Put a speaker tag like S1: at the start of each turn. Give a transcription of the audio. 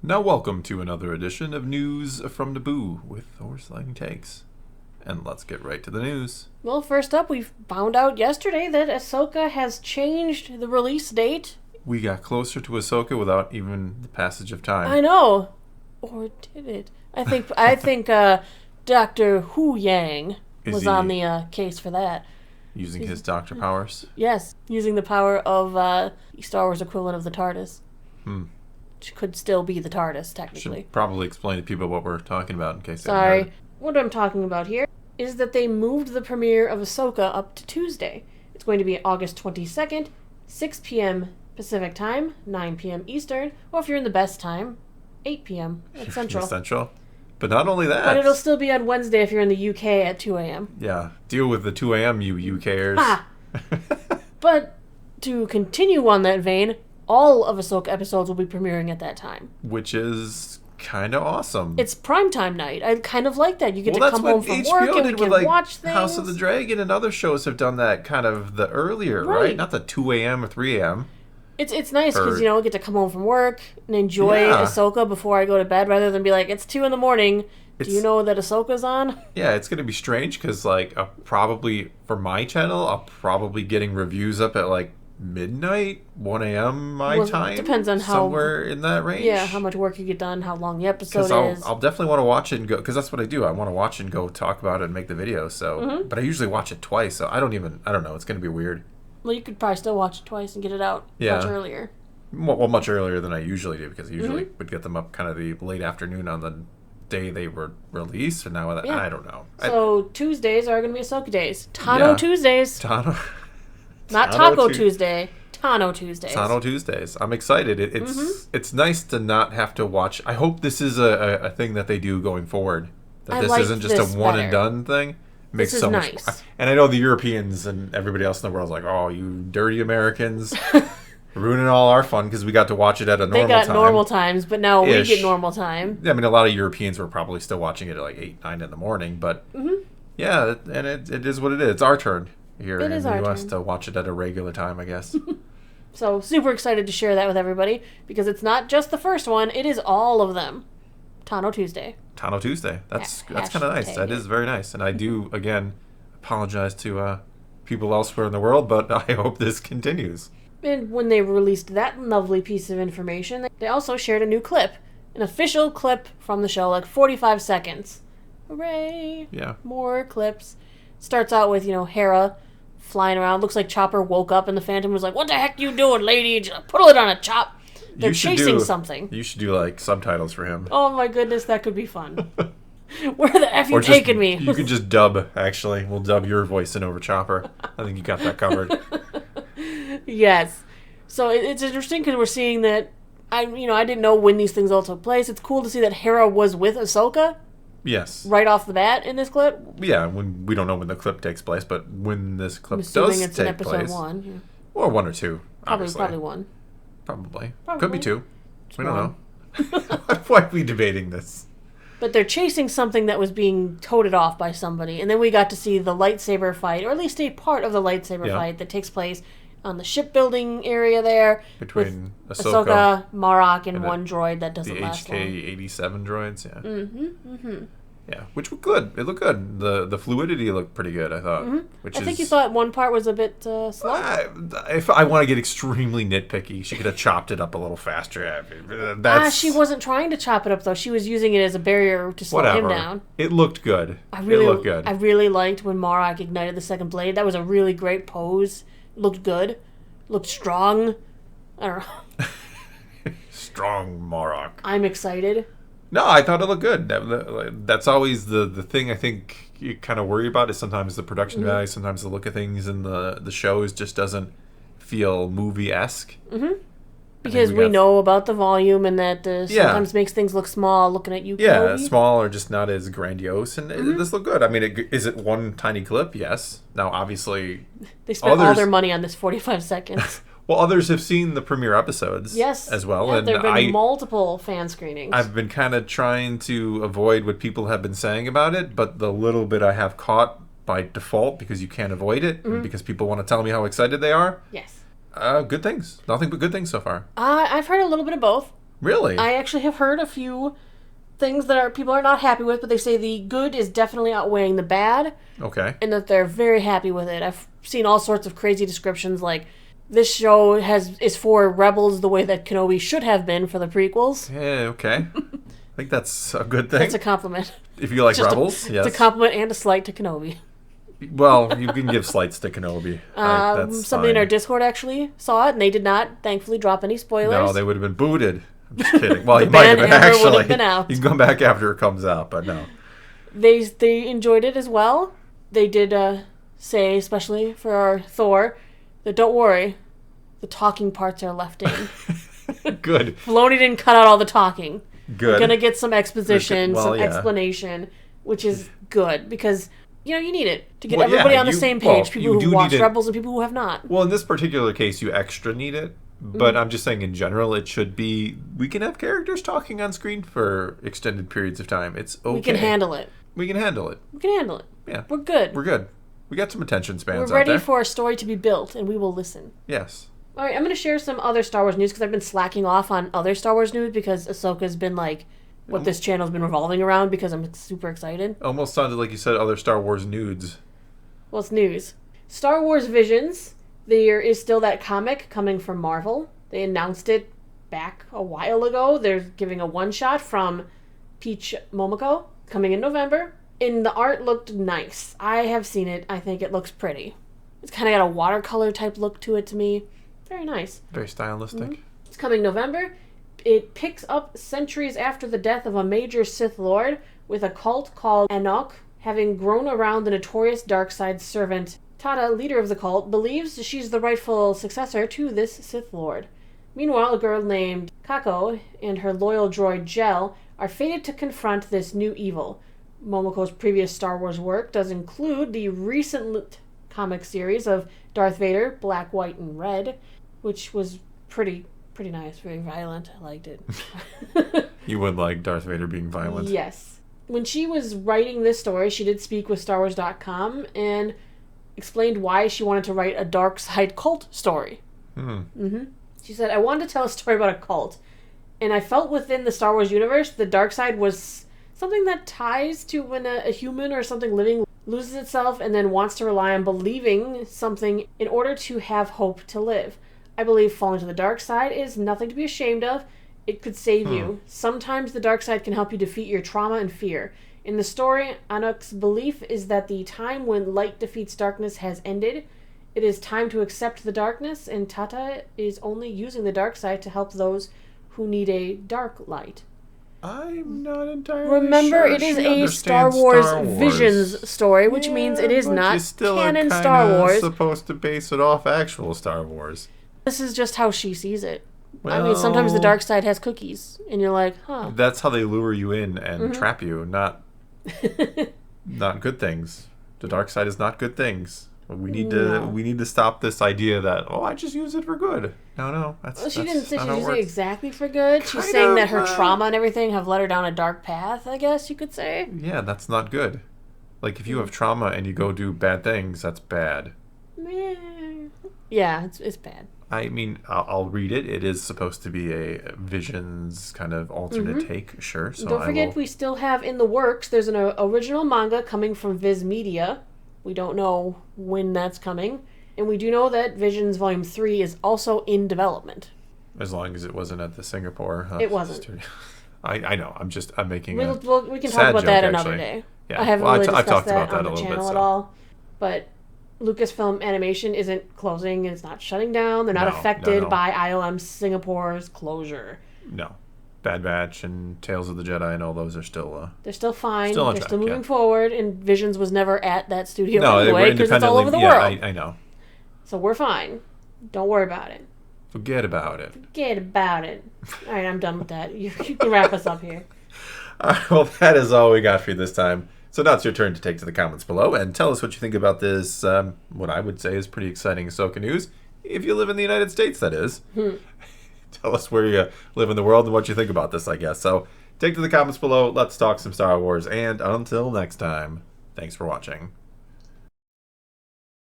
S1: Now welcome to another edition of News from Naboo with Sliding Takes. And let's get right to the news.
S2: Well, first up, we found out yesterday that Ahsoka has changed the release date.
S1: We got closer to Ahsoka without even the passage of time.
S2: I know. Or did it? I think Dr. Hu Yang was on the case for that.
S1: Using his doctor powers?
S2: Yes, using the power of Star Wars equivalent of the TARDIS. Which could still be the TARDIS, technically.
S1: Should probably explain to people what we're talking about in case they
S2: Sorry.
S1: haven't heard.
S2: What I'm talking about here is that they moved the premiere of Ahsoka up to Tuesday. It's going to be August 22nd, 6 p.m. Pacific Time, 9 p.m. Eastern, or if you're in the best time, 8 p.m. at Central.
S1: Central. But not only that.
S2: But it'll still be on Wednesday if you're in the UK at 2 a.m.
S1: Yeah. Deal with the 2 a.m., you UKers.
S2: Ah! But to continue on that vein, all of Ahsoka episodes will be premiering at that time.
S1: Which is kind of awesome.
S2: It's primetime night. I kind of like that. You get to come home from
S1: HBO
S2: work and we
S1: did
S2: can
S1: with,
S2: watch things.
S1: House of the Dragon and other shows have done that kind of the earlier, right? Not the 2 a.m. or 3 a.m.
S2: It's nice because, I get to come home from work and enjoy Ahsoka before I go to bed rather than be like, it's 2 a.m. Do you know that Ahsoka's on?
S1: Yeah, it's going to be strange because, probably for my channel, I'll probably getting reviews up at, midnight, 1 a.m. my time.
S2: Depends on how...
S1: Somewhere in that range.
S2: Yeah, how much work you get done, how long the episode is.
S1: I'll definitely want to watch it and go... Because that's what I do. I want to watch and go talk about it and make the video, so... But I usually watch it twice, so I don't know. It's going to be weird.
S2: Well, you could probably still watch it twice and get it out much earlier.
S1: Well, much earlier than I usually do, because I usually would get them up kind of the late afternoon on the day they were released, and now I don't know.
S2: So Tuesdays are going to be Ahsoka days. Tuesdays. Not Taco Tuesday. Tano Tuesdays.
S1: Tano Tuesdays. I'm excited. It's nice to not have to watch. I hope this is a thing that they do going forward. That this isn't just a one and done thing.
S2: Makes this is so nice.
S1: Much. And I know the Europeans and everybody else in the world is like, oh, you dirty Americans. Ruining all our fun because we got to watch it at a normal time.
S2: They got normal times, but now we get normal time.
S1: I mean, a lot of Europeans were probably still watching it at 8, 9 in the morning, but yeah, and it is what it is. It's our turn here in the U.S. to watch it at a regular time, I guess.
S2: So, super excited to share that with everybody because it's not just the first one, it is all of them. Tano Tuesday.
S1: Tano Tuesday. That's kind of nice. That is very nice. And I do, again, apologize to people elsewhere in the world, but I hope this continues.
S2: And when they released that lovely piece of information, they also shared a new clip. An official clip from the show, 45 seconds. Hooray!
S1: Yeah.
S2: More clips. Starts out with, Hera flying around. Looks like Chopper woke up and the Phantom was like, what the heck you doing, lady? Just put it on a chop. They're chasing something.
S1: You should do, subtitles for him.
S2: Oh my goodness, that could be fun. Where the F you taking me?
S1: You could just dub, actually. We'll dub your voice in over Chopper. I think you got that covered.
S2: Yes. So it's interesting because we're seeing that, I didn't know when these things all took place. It's cool to see that Hera was with Ahsoka.
S1: Yes.
S2: Right off the bat in this clip.
S1: Yeah, we don't know when the clip takes place, but when this clip does take place.
S2: I'm assuming it's in episode 1. Yeah.
S1: Or 1 or 2, obviously.
S2: Probably 1.
S1: Probably. Could be 2. We don't know. Why are we debating this?
S2: But they're chasing something that was being toted off by somebody. And then we got to see the lightsaber fight, or at least a part of the lightsaber fight that takes place on the shipbuilding area there.
S1: Between
S2: with Ahsoka, Marok, and one droid that doesn't last long.
S1: The HK-87 droids, yeah. Yeah, which looked good. It looked good. The fluidity looked pretty good, I thought.
S2: I think you thought one part was a bit slow.
S1: If I want to get extremely nitpicky, she could have chopped it up a little faster.
S2: She wasn't trying to chop it up, though. She was using it as a barrier to slow him down.
S1: It looked good. It looked good.
S2: I really liked when Marok ignited the second blade. That was a really great pose. Looked good. Looked strong. I don't know.
S1: Strong Marok.
S2: I'm excited.
S1: No, I thought it looked good. That's always the thing I think you kind of worry about is sometimes the production value, sometimes the look of things in the shows just doesn't feel movie-esque.
S2: Because we know about the volume and that sometimes makes things look small looking at you.
S1: Yeah, small or just not as grandiose. And this looked good. I mean, is it one tiny clip? Yes. Now, obviously...
S2: They spent all their money on this 45 seconds.
S1: Well, others have seen the premiere episodes as well.
S2: Yeah, there have been multiple fan screenings.
S1: I've been kind of trying to avoid what people have been saying about it, but the little bit I have caught by default, because you can't avoid it, and because people want to tell me how excited they are.
S2: Yes.
S1: Good things. Nothing but good things so far.
S2: I've heard a little bit of both.
S1: Really?
S2: I actually have heard a few things that people are not happy with, but they say the good is definitely outweighing the bad.
S1: Okay.
S2: And that they're very happy with it. I've seen all sorts of crazy descriptions, like this show is for rebels the way that Kenobi should have been for the prequels.
S1: Yeah, okay. I think that's a good thing.
S2: That's a compliment.
S1: If you like rebels, yes.
S2: It's a compliment and a slight to Kenobi.
S1: Well, you can give slights to Kenobi. That's
S2: somebody in
S1: fine.
S2: our Discord actually saw it, and they did not, thankfully, drop any spoilers.
S1: No, they would have been booted. I'm just kidding. Well,
S2: The
S1: you might have been
S2: ban ever would
S1: actually.
S2: have been out.
S1: You can come back after it comes out, but no.
S2: They enjoyed it as well. They did say, especially for our Thor, that don't worry, the talking parts are left in.
S1: Good.
S2: Filoni didn't cut out all the talking.
S1: Good.
S2: We're gonna get some exposition,
S1: Well,
S2: some
S1: yeah.
S2: explanation, which is good because you need it to get
S1: Well, yeah,
S2: everybody on the same page. People
S1: you
S2: who
S1: do
S2: watch
S1: need it.
S2: Rebels and people who have not.
S1: Well, in this particular case, you extra need it. But I'm just saying, in general, it should be. We can have characters talking on screen for extended periods of time. It's okay.
S2: We can handle it.
S1: We can handle it.
S2: We can handle it.
S1: Yeah.
S2: We're good.
S1: We're good. We got some attention spans
S2: We're
S1: out
S2: ready
S1: there.
S2: for a story to be built, and we will listen.
S1: Yes.
S2: All right, I'm going to share some other Star Wars news because I've been slacking off on other Star Wars news because Ahsoka's been like what this channel's been revolving around because I'm super excited.
S1: Almost sounded like you said other Star Wars nudes.
S2: Well, it's news. Star Wars Visions. There is still that comic coming from Marvel. They announced it back a while ago. They're giving a one-shot from Peach Momoko coming in November. And the art looked nice. I have seen it. I think it looks pretty. It's kind of got a watercolor type look to it to me. Very nice.
S1: Very stylistic.
S2: Mm-hmm. It's coming November. It picks up centuries after the death of a major Sith Lord with a cult called Enoch, having grown around the notorious dark side servant. Tata, leader of the cult, believes she's the rightful successor to this Sith Lord. Meanwhile, a girl named Kako and her loyal droid Jel are fated to confront this new evil. Momoko's previous Star Wars work does include the recent comic series of Darth Vader, Black, White, and Red, which was pretty nice, very violent. I liked it.
S1: You would like Darth Vader being violent.
S2: Yes. When she was writing this story, she did speak with StarWars.com and explained why she wanted to write a dark side cult story. She said, I wanted to tell a story about a cult, and I felt within the Star Wars universe the dark side was something that ties to when a human or something living loses itself and then wants to rely on believing something in order to have hope to live. I believe falling to the dark side is nothing to be ashamed of. It could save you. Sometimes the dark side can help you defeat your trauma and fear. In the story, Anok's belief is that the time when light defeats darkness has ended. It is time to accept the darkness, and Tata is only using the dark side to help those who need a dark light.
S1: I'm not entirely
S2: Remember,
S1: sure
S2: it is
S1: she
S2: a Star Wars
S1: understands
S2: Visions story, which means it is
S1: but
S2: not
S1: you still
S2: canon
S1: are
S2: Star
S1: kinda
S2: Wars.
S1: supposed to base it off actual Star Wars.
S2: This is just how she sees it. I mean, sometimes the dark side has cookies, and you're like, huh.
S1: That's how they lure you in and
S2: Mm-hmm.
S1: trap you, not good things. The dark side is not good things. We need to stop this idea that I just use it for good. No, that's
S2: Well, she
S1: that's
S2: didn't say
S1: not
S2: she's
S1: how it
S2: using it
S1: works.
S2: exactly for good. She's
S1: Kind
S2: saying that
S1: of,
S2: her trauma and everything have led her down a dark path, I guess you could say.
S1: Yeah, that's not good. Like if you have trauma and you go do bad things, that's bad.
S2: Meh. Yeah, it's bad.
S1: I mean, I'll read it. It is supposed to be a Visions kind of alternate take, sure. So
S2: Don't forget, we still have in the works, there's an original manga coming from Viz Media. We don't know when that's coming. And we do know that Visions Volume 3 is also in development.
S1: As long as it wasn't at the Singapore.
S2: It wasn't.
S1: Studio. I know. I'm making.
S2: We can talk
S1: sad
S2: about that
S1: joke,
S2: another
S1: actually.
S2: day.
S1: Yeah.
S2: I haven't
S1: Well,
S2: really
S1: I've
S2: discussed
S1: talked
S2: that
S1: about that
S2: on
S1: a
S2: the
S1: little bit,
S2: channel at
S1: so.
S2: all. But Lucasfilm Animation isn't closing and it's not shutting down. They're not affected
S1: no.
S2: by ILM Singapore's closure.
S1: No. Bad Batch and Tales of the Jedi and all those are still.
S2: They're still fine.
S1: Still on
S2: They're
S1: track,
S2: still moving
S1: yeah.
S2: forward. And Visions was never at that studio
S1: No, they were
S2: anyway because it's all over the
S1: independently.
S2: world.
S1: Yeah, I know.
S2: So we're fine. Don't worry about it.
S1: Forget about it.
S2: Forget about it. All right, I'm done with that. You can wrap us up here.
S1: Well, that is all we got for you this time. So now it's your turn to take to the comments below and tell us what you think about this, what I would say is pretty exciting Ahsoka news. If you live in the United States, that is. Tell us where you live in the world and what you think about this, I guess. So take to the comments below. Let's talk some Star Wars. And until next time, thanks for watching.